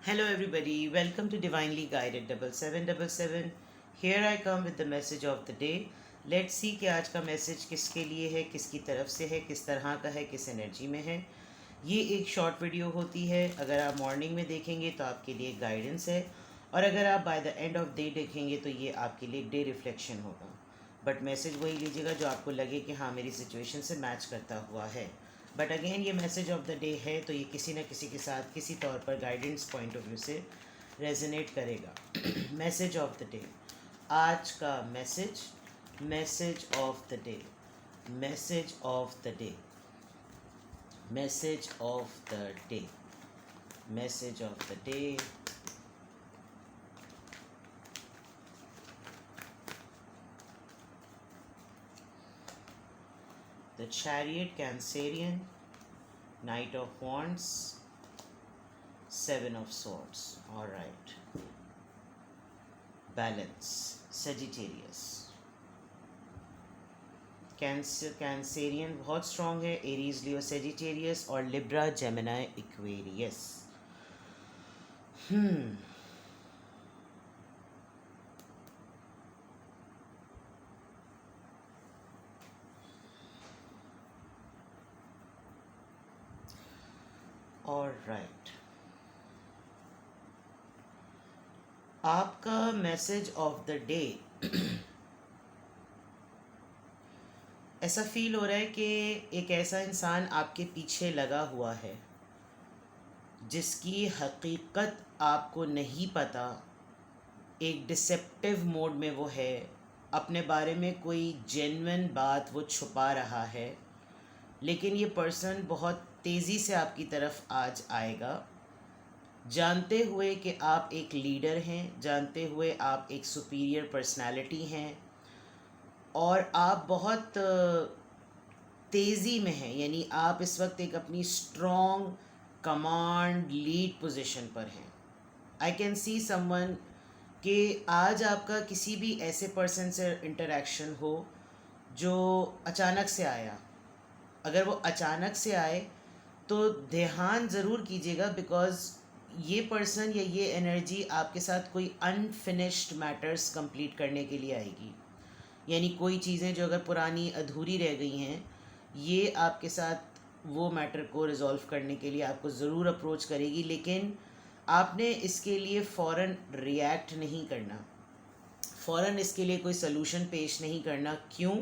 Hello, everybody. Welcome to Divinely Guided 7777. Here I come with the message of the day. Let's see कि आज का message किसके लिए है, किसकी तरफ से है, किस तरह का है, किस एनर्जी में है। ये एक शॉर्ट वीडियो होती है। अगर आप मॉर्निंग में देखेंगे तो आपके लिए गाइडेंस है, और अगर आप by the end of day देखेंगे तो ये आपके लिए डे रिफ्लेक्शन होगा। बट मैसेज वही लीजिएगा जो आपको लगे कि हाँ मेरी सिचुएशन से मैच करता हुआ है। बट अगेन ये मैसेज ऑफ द डे है, तो ये किसी न किसी के साथ किसी तौर पर गाइडेंस पॉइंट ऑफ व्यू से रेजोनेट करेगा। मैसेज ऑफ द डे, आज का message, message of the day, message of the day, message of the day, message of the day. The Chariot, Cancerian, Knight of Wands, Seven of Swords. All right. Balance, Sagittarius. Cancerian बहुत strong है, Aries, लियो, Sagittarius और Libra, Gemini, Aquarius. Alright, आपका message of the day ऐसा feel हो रहा है कि एक ऐसा इंसान आपके पीछे लगा हुआ है जिसकी हकीकत आपको नहीं पता। एक डिसेप्टिव मोड में वो है, अपने बारे में कोई जेन्युइन बात वो छुपा रहा है, लेकिन ये पर्सन बहुत तेज़ी से आपकी तरफ आज आएगा, जानते हुए कि आप एक लीडर हैं, जानते हुए आप एक सुपीरियर पर्सनालिटी हैं, और आप बहुत तेज़ी में हैं। यानी आप इस वक्त एक अपनी स्ट्रॉन्ग कमांड लीड पोजीशन पर हैं। आई कैन सी समवन कि आज आपका किसी भी ऐसे पर्सन से इंटरेक्शन हो जो अचानक से आया। अगर वो अचानक से आए तो ध्यान ज़रूर कीजिएगा, बिकॉज़ ये पर्सन या ये एनर्जी आपके साथ कोई अनफिनिश्ड मैटर्स कंप्लीट करने के लिए आएगी। यानी कोई चीज़ें जो अगर पुरानी अधूरी रह गई हैं, ये आपके साथ वो मैटर को रिज़ॉल्व करने के लिए आपको ज़रूर अप्रोच करेगी, लेकिन आपने इसके लिए फ़ौरन रिएक्ट नहीं करना, फ़ौरन इसके लिए कोई सलूशन पेश नहीं करना। क्यों?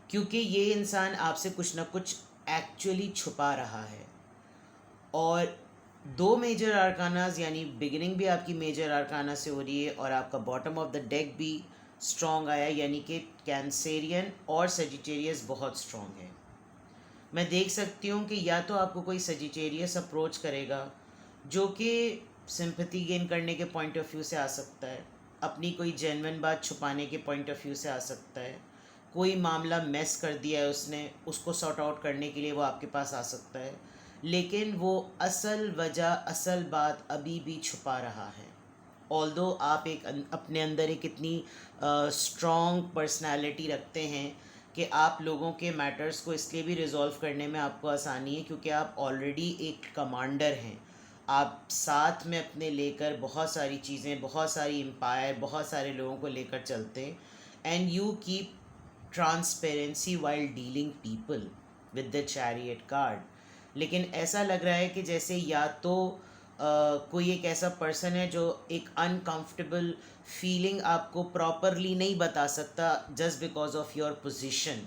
क्योंकि ये इंसान आपसे कुछ ना कुछ एक्चुअली छुपा रहा है। और दो मेजर आर्कानाज, यानी बिगिनिंग भी आपकी मेजर आर्काना से हो रही है और आपका बॉटम ऑफ द डेक भी स्ट्रॉन्ग आया, यानी कि कैंसेरियन और सेजिटेरियस बहुत स्ट्रॉन्ग है। मैं देख सकती हूँ कि या तो आपको कोई सेजिटेरियस अप्रोच करेगा जो कि सिंपैथी गेन करने के पॉइंट ऑफ व्यू से आ सकता है, अपनी कोई जेन्युइन बात छुपाने के पॉइंट ऑफ व्यू से आ सकता है, कोई मामला मेस कर दिया है उसने, उसको सॉर्ट आउट करने के लिए वो आपके पास आ सकता है, लेकिन वो असल वजह, असल बात अभी भी छुपा रहा है। ऑल्दो आप एक अपने अंदर एक इतनी स्ट्रॉन्ग पर्सनालिटी रखते हैं कि आप लोगों के मैटर्स को इसलिए भी रिज़ॉल्व करने में आपको आसानी है क्योंकि आप ऑलरेडी एक कमांडर हैं। आप साथ में अपने लेकर बहुत सारी चीज़ें, बहुत सारी एम्पायर, बहुत सारे लोगों को लेकर चलते हैं, and you keep transparency while dealing people with the chariot card. लेकिन ऐसा लग रहा है कि जैसे या तो कोई एक ऐसा पर्सन है जो एक अनकंफर्टेबल फीलिंग आपको प्रॉपरली नहीं बता सकता just because of your position,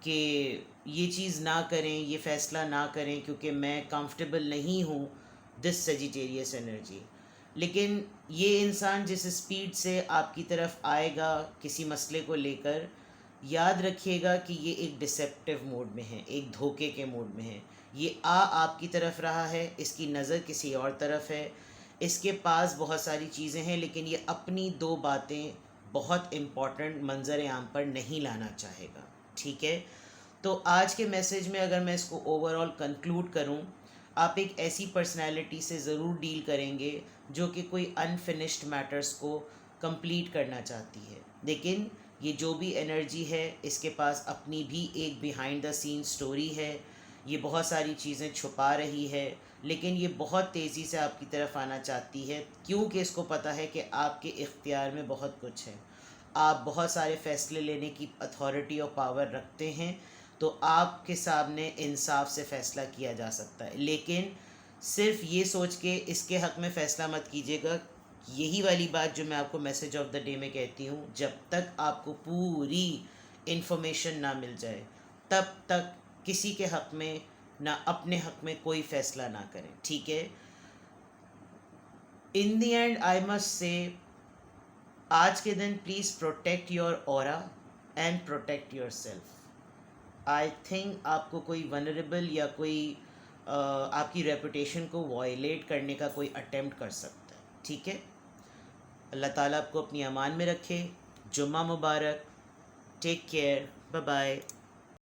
कि ये चीज़ ना करें, ये फ़ैसला ना करें क्योंकि मैं कंफर्टेबल नहीं हूँ, दिस सेजिटेरियस एनर्जी। लेकिन ये इंसान जिस स्पीड से आपकी तरफ आएगा किसी मसले को लेकर, याद रखिएगा कि ये एक डिसेप्टिव मोड में है, एक धोखे के मोड में है। ये आपकी तरफ रहा है, इसकी नज़र किसी और तरफ है, इसके पास बहुत सारी चीज़ें हैं, लेकिन ये अपनी दो बातें बहुत इम्पॉर्टेंट मंजर आम पर नहीं लाना चाहेगा। ठीक है, तो आज के मैसेज में अगर मैं इसको ओवरऑल कंक्लूड करूं, आप एक ऐसी पर्सनैलिटी से ज़रूर डील करेंगे जो कि कोई अनफिनिश्ड मैटर्स को कंप्लीट करना चाहती है, लेकिन ये जो भी एनर्जी है इसके पास अपनी भी एक बिहाइंड द सीन स्टोरी है। ये बहुत सारी चीज़ें छुपा रही है, लेकिन ये बहुत तेज़ी से आपकी तरफ आना चाहती है, क्योंकि इसको पता है कि आपके इख्तियार में बहुत कुछ है, आप बहुत सारे फ़ैसले लेने की अथॉरिटी और पावर रखते हैं, तो आपके सामने इंसाफ से फ़ैसला किया जा सकता है। लेकिन सिर्फ ये सोच के इसके हक़ में फ़ैसला मत कीजिएगा। यही वाली बात जो मैं आपको मैसेज ऑफ द डे में कहती हूँ, जब तक आपको पूरी इन्फॉर्मेशन ना मिल जाए तब तक किसी के हक़ में ना अपने हक़ में कोई फ़ैसला ना करें, ठीक है। In the and I must say, आज के दिन please protect your aura and protect your self. I think आपको कोई वनरेबल या कोई आपकी रेपुटेशन को वायलेट करने का कोई अटेम्प्ट कर सकता है, ठीक है। अल्लाह ताला आपको अपनी अमान में रखे। जुम्मा मुबारक। Take care. Bye bye.